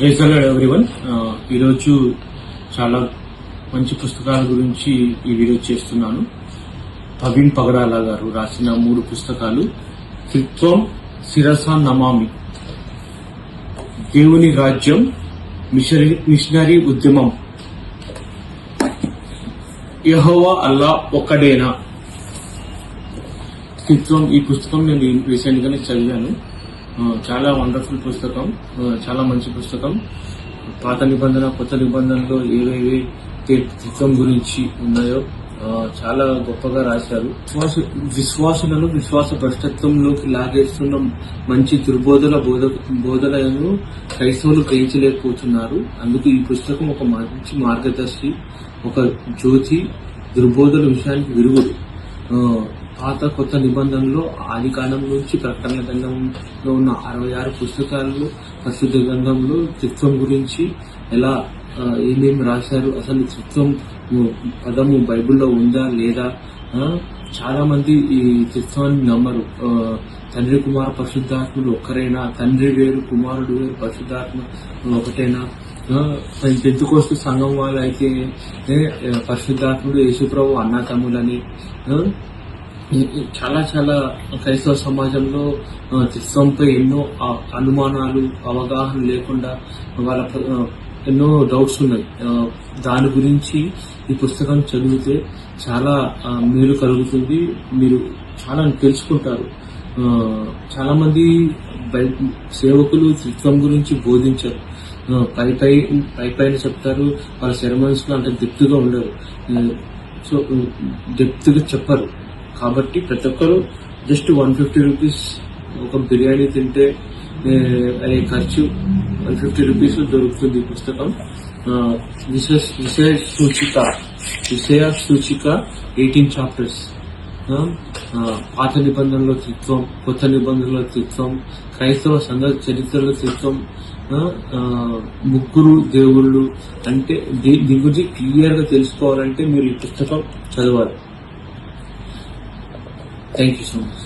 Praise the lord everyone. ఈరోజు చాలా మంచి పుస్తకాల గురించి ఈ వీడియో చేస్తున్నాను. ప్రవీణ్ పగడాల గారు రాసిన 3 పుస్తకాలు. త్రిత్వం, శిరస నమామి, దేవుని రాజ్యం, మిషనరీ ఉద్యమం, యెహోవా అల్లా ఒక్కడేనా. త్రిత్వం ఈ పుస్తకం నేను రీసెంట్ గానే చదివాను. చాలా వండర్ఫుల్ పుస్తకం, చాలా మంచి పుస్తకం. పాత నిబంధన కొత్త నిబంధనలో ఏవేవి త్రిత్వం గురించి ఉన్నాయో చాలా గొప్పగా రాశారు. విశ్వాసులను విశ్వాస భ్రష్టత్వంలోకి లాగేస్తున్న మంచి బోధనలను క్రైస్తవులు గ్రహించలేకపోతున్నారు. అందుకు ఈ పుస్తకం ఒక మంచి మార్గదర్శి, ఒక జ్యోతి, దుర్బోధల విషయానికి విరుగుడు. పాత కొత్త నిబంధనలో ఆది కాండం నుంచి ప్రకటన గ్రంథంలో ఉన్న 66 పుస్తకాల్లో, పరిశుద్ధ గ్రంథంలో త్రిత్వం గురించి ఎలా ఏమేమి రాశారు, అసలు త్రిత్వం పదము బైబిల్లో ఉందా లేదా. చాలా మంది ఈ త్రిత్వాన్ని నమ్మరు. తండ్రి కుమార పరిశుద్ధాత్ములు ఒక్కరైనా, తండ్రి వేరు కుమారుడు వేరు పరిశుద్ధాత్మ ఒకటేనా. పెంతుకోస్తు సంఘం వాళ్ళు అయితే పరిశుద్ధాత్ముడు యేసుప్రభు అన్నా తమ్ములని. చాలా చాలా క్రైస్తవ సమాజంలో త్రిత్వంపై ఎన్నో అనుమానాలు, అవగాహన లేకుండా వాళ్ళ ఎన్నో డౌట్స్ ఉన్నాయి. దాని గురించి ఈ పుస్తకం చదివితే చాలా మేలు కలుగుతుంది. మీరు చాలా తెలుసుకుంటారు. చాలా మంది సేవకులు త్రిత్వం గురించి బోధించారు. పైన చెప్తారు. వాళ్ళ సెరమనీస్ లో అంటే డెప్త్ గా ఉండరు. సో డెప్త్ గా చెప్పరు. కాబట్టి ప్రతి ఒక్కరు జస్ట్ 150 రూపీస్ ఒక బిర్యానీ తింటే అయ్యే ఖర్చు 150 రూపీస్ దొరుకుతుంది ఈ పుస్తకం. విషయ సూచిక 18 చాప్టర్స్. పాత నిబంధనలో త్రిత్వం, కొత్త నిబంధనలో త్రిత్వం, క్రైస్తవ సంఘ చరిత్రలో త్రిత్వం, ముగ్గురు దేవుళ్ళు అంటే దీని గురించి క్లియర్ గా తెలుసుకోవాలంటే మీరు ఈ పుస్తకం చదవాలి. Thank you so much.